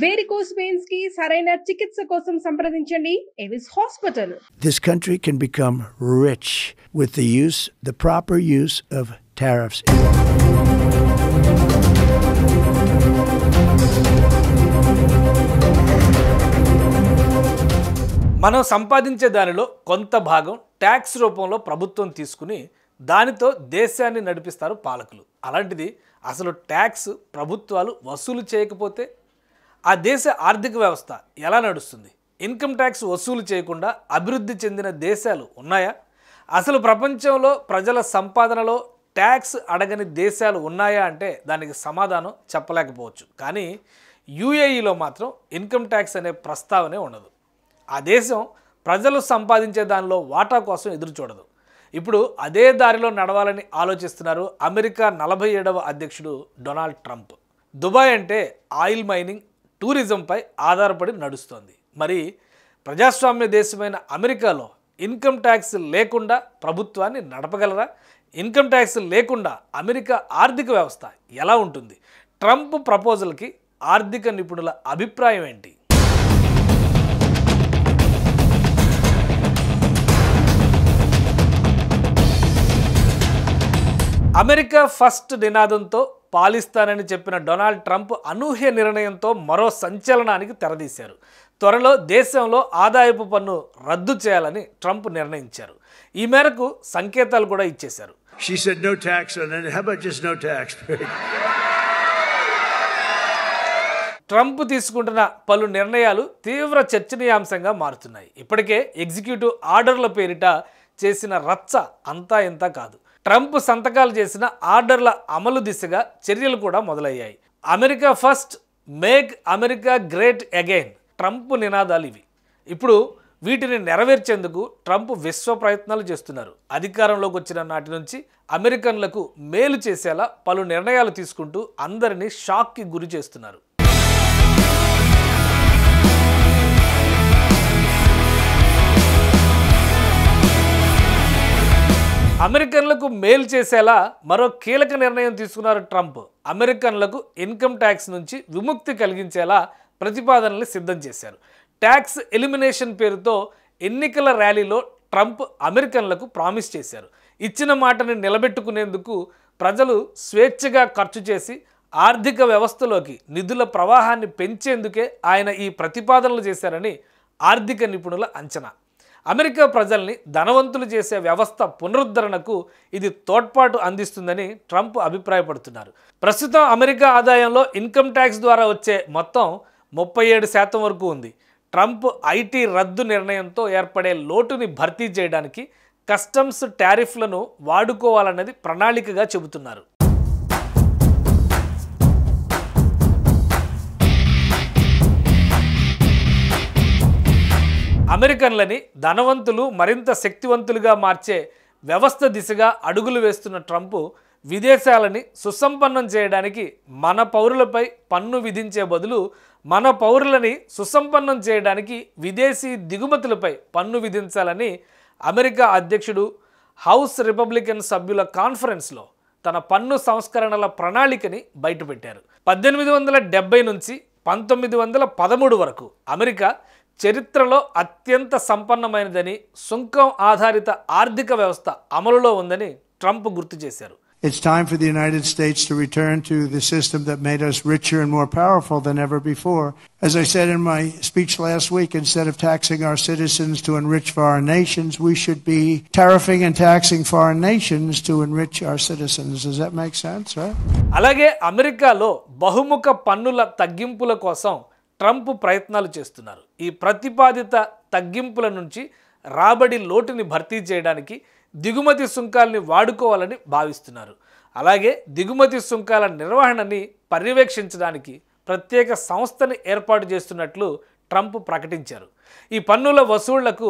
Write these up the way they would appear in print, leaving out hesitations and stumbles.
Varicose veins కి సరైన చికిత్స కోసం సంప్రదించండి Avis hospital. This country can become rich with the proper use of tariffs. మనం సంపాదించే దానిలో కొంత భాగం ట్యాక్స్ రూపంలో ప్రభుత్వం తీసుకుని దానితో దేశాన్ని నడిపిస్తారు పాలకులు. అలాంటిది అసలు ట్యాక్స్ ప్రభుత్వాలు వసూలు చేయకపోతే ఆ దేశ ఆర్థిక వ్యవస్థ ఎలా నడుస్తుంది? ఇన్కమ్ ట్యాక్స్ వసూలు చేయకుండా అభివృద్ధి చెందిన దేశాలు ఉన్నాయా? అసలు ప్రపంచంలో ప్రజల సంపాదనలో ట్యాక్స్ అడగని దేశాలు ఉన్నాయా అంటే దానికి సమాధానం చెప్పలేకపోవచ్చు. కానీ యూఏఈలో మాత్రం ఇన్కమ్ ట్యాక్స్ అనే ప్రస్తావనే ఉండదు. ఆ దేశం ప్రజలు సంపాదించే దానిలో వాటా కోసం ఎదురు చూడదు. ఇప్పుడు అదే దారిలో నడవాలని ఆలోచిస్తున్నారు అమెరికా 47వ అధ్యక్షుడు డొనాల్డ్ ట్రంప్. దుబాయ్ అంటే ఆయిల్ మైనింగ్, టూరిజంపై ఆధారపడి నడుస్తోంది. మరి ప్రజాస్వామ్య దేశమైన అమెరికాలో ఇన్కమ్ ట్యాక్స్ లేకుండా ప్రభుత్వాన్ని నడపగలరా? ఇన్కమ్ ట్యాక్స్ లేకుండా అమెరికా ఆర్థిక వ్యవస్థ ఎలా ఉంటుంది? ట్రంప్ ప్రపోజల్కి ఆర్థిక నిపుణుల అభిప్రాయం ఏంటి? అమెరికా ఫస్ట్ నినాదంతో పాలిస్తానని చెప్పిన డొనాల్డ్ ట్రంప్ అనూహ్య నిర్ణయంతో మరో సంచలనానికి తెరదీశారు. త్వరలో దేశంలో ఆదాయపు పన్ను రద్దు చేయాలని ట్రంప్ నిర్ణయించారు. ఈ మేరకు సంకేతాలు కూడా ఇచ్చేశారు. She said no tax on it. How about just no tax? Trump తీసుకుంటున్న పలు నిర్ణయాలు తీవ్ర చర్చనీయాంశంగా మారుతున్నాయి. ఇప్పటికే ఎగ్జిక్యూటివ్ ఆర్డర్ల పేరిట చేసిన రచ్చ అంతా ఇంతా కాదు. ట్రంప్ సంతకాలు చేసిన ఆర్డర్ల అమలు దిశగా చర్యలు కూడా మొదలయ్యాయి. America first, make America great again Trump నినాదాలు ఇవి. ఇప్పుడు వీటిని నెరవేర్చేందుకు ట్రంప్ విశ్వ ప్రయత్నాలు చేస్తున్నారు. అధికారంలోకి వచ్చిన నాటి నుంచి అమెరికన్లకు మేలు చేసేలా పలు నిర్ణయాలు తీసుకుంటూ అందరినీ షాక్కి గురి చేస్తున్నారు. అమెరికన్లకు మేలు చేసేలా మరో కీలక నిర్ణయం తీసుకున్నారు ట్రంప్. అమెరికన్లకు ఇన్కమ్ ట్యాక్స్ నుంచి విముక్తి కలిగించేలా ప్రతిపాదనలు సిద్ధం చేశారు. ట్యాక్స్ ఎలిమినేషన్ పేరుతో ఎన్నికల ర్యాలీలో ట్రంప్ అమెరికన్లకు ప్రామిస్ చేశారు. ఇచ్చిన మాటని నిలబెట్టుకునేందుకు ప్రజలు స్వేచ్ఛగా ఖర్చు చేసి ఆర్థిక వ్యవస్థలోకి నిధుల ప్రవాహాన్ని పెంచేందుకే ఆయన ఈ ప్రతిపాదనలు చేశారని ఆర్థిక నిపుణుల అంచనా. అమెరికా ప్రజల్ని ధనవంతులు చేసే వ్యవస్థ పునరుద్ధరణకు ఇది తోడ్పాటు అందిస్తుందని ట్రంప్ అభిప్రాయపడుతున్నారు. ప్రస్తుతం అమెరికా ఆదాయంలో ఇన్కమ్ ట్యాక్స్ ద్వారా వచ్చే మొత్తం 37% వరకు ఉంది. ట్రంప్ ఐటీ రద్దు నిర్ణయంతో ఏర్పడే లోటుని భర్తీ చేయడానికి కస్టమ్స్ టారిఫ్లను వాడుకోవాలన్నది ప్రణాళికగా చెబుతున్నారు. అమెరికన్లని ధనవంతులు మరింత శక్తివంతులుగా మార్చే వ్యవస్థ దిశగా అడుగులు వేస్తున్న ట్రంప్ విదేశాలని సుసంపన్నం చేయడానికి మన పౌరులపై పన్ను విధించే బదులు మన పౌరులని సుసంపన్నం చేయడానికి విదేశీ దిగుమతులపై పన్ను విధించాలని అమెరికా అధ్యక్షుడు హౌస్ రిపబ్లికన్ సభ్యుల కాన్ఫరెన్స్లో తన పన్ను సంస్కరణల ప్రణాళికని బయటపెట్టారు. 1870 నుంచి 1913 వరకు అమెరికా చరిత్రలో అత్యంత సంపన్నమైనదని, సుంకం ఆధారిత ఆర్థిక వ్యవస్థ అమలులో ఉందని ట్రంప్ గుర్తు చేశారు. It's time for the United States to return to the system that made us richer and more powerful than ever before. As I said in my speech last week, instead of taxing our citizens to enrich foreign nations, we should be tariffing and taxing foreign nations to enrich our citizens. Does that make sense, right? అలాగే అమెరికాలో బహుముఖ పన్నుల తగ్గింపుల కోసం Trump ప్రయత్నాలు చేస్తున్నారు. ఈ ప్రతిపాదిత తగ్గింపుల నుంచి రాబడి లోటుని భర్తీ చేయడానికి దిగుమతి సుంకాల్ని వాడుకోవాలని భావిస్తున్నారు. అలాగే దిగుమతి సుంకాల నిర్వహణని పర్యవేక్షించడానికి ప్రత్యేక సంస్థని ఏర్పాటు చేస్తున్నట్లు ట్రంప్ ప్రకటించారు. ఈ పన్నుల వసూళ్లకు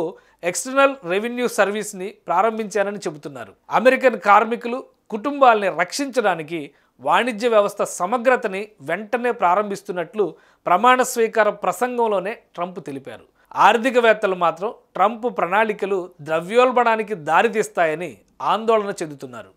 ఎక్స్టర్నల్ రెవెన్యూ సర్వీస్ని ప్రారంభించారని చెబుతున్నారు. అమెరికన్ కార్మికులు, కుటుంబాలని రక్షించడానికి వాణిజ్య వ్యవస్థ సమగ్రతని వెంటనే ప్రారంభిస్తున్నట్లు ప్రమాణ స్వీకార ప్రసంగంలోనే ట్రంప్ తెలిపారు. ఆర్థికవేత్తలు మాత్రం ట్రంప్ ప్రణాళికలు ద్రవ్యోల్బణానికి దారితీస్తాయని ఆందోళన చెందుతున్నారు.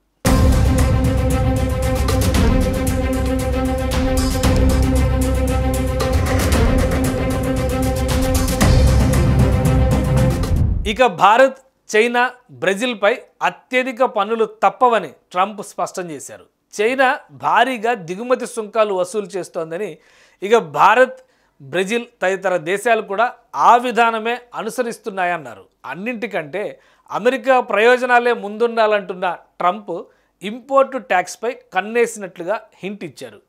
ఇక భారత్, చైనా, బ్రెజిల్పై అత్యధిక పన్నులు తప్పవని ట్రంప్ స్పష్టం చేశారు. చైనా భారీగా దిగుమతి సుంకాలు వసూలు చేస్తోందని, ఇక భారత్, బ్రెజిల్ తదితర దేశాలు కూడా ఆ విధానమే అనుసరిస్తున్నాయన్నారు. అన్నింటికంటే అమెరికా ప్రయోజనాలే ముందుండాలంటున్న ట్రంప్ ఇంపోర్టు ట్యాక్స్పై కన్నేసినట్లుగా హింట్ ఇచ్చారు.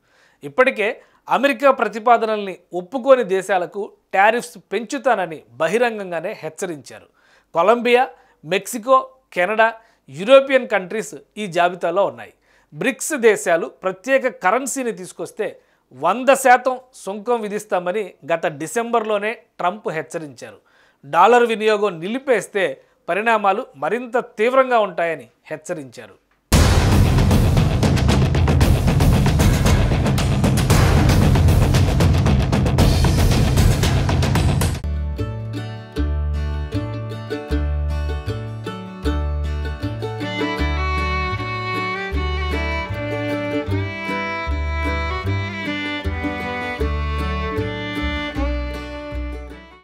ఇప్పటికే అమెరికా ప్రతిపాదనల్ని ఒప్పుకోని దేశాలకు టారిఫ్స్ పెంచుతానని బహిరంగంగానే హెచ్చరించారు. Colombia, Mexico, Canada, European countries ఈ జాబితాలో ఉన్నాయి. బ్రిక్స్ దేశాలు ప్రత్యేక కరెన్సీని తీసుకొస్తే 100% సుంకం విధిస్తామని గత డిసెంబర్లోనే ట్రంప్ హెచ్చరించారు. డాలర్ వినియోగం నిలిపేస్తే పరిణామాలు మరింత తీవ్రంగా ఉంటాయని హెచ్చరించారు.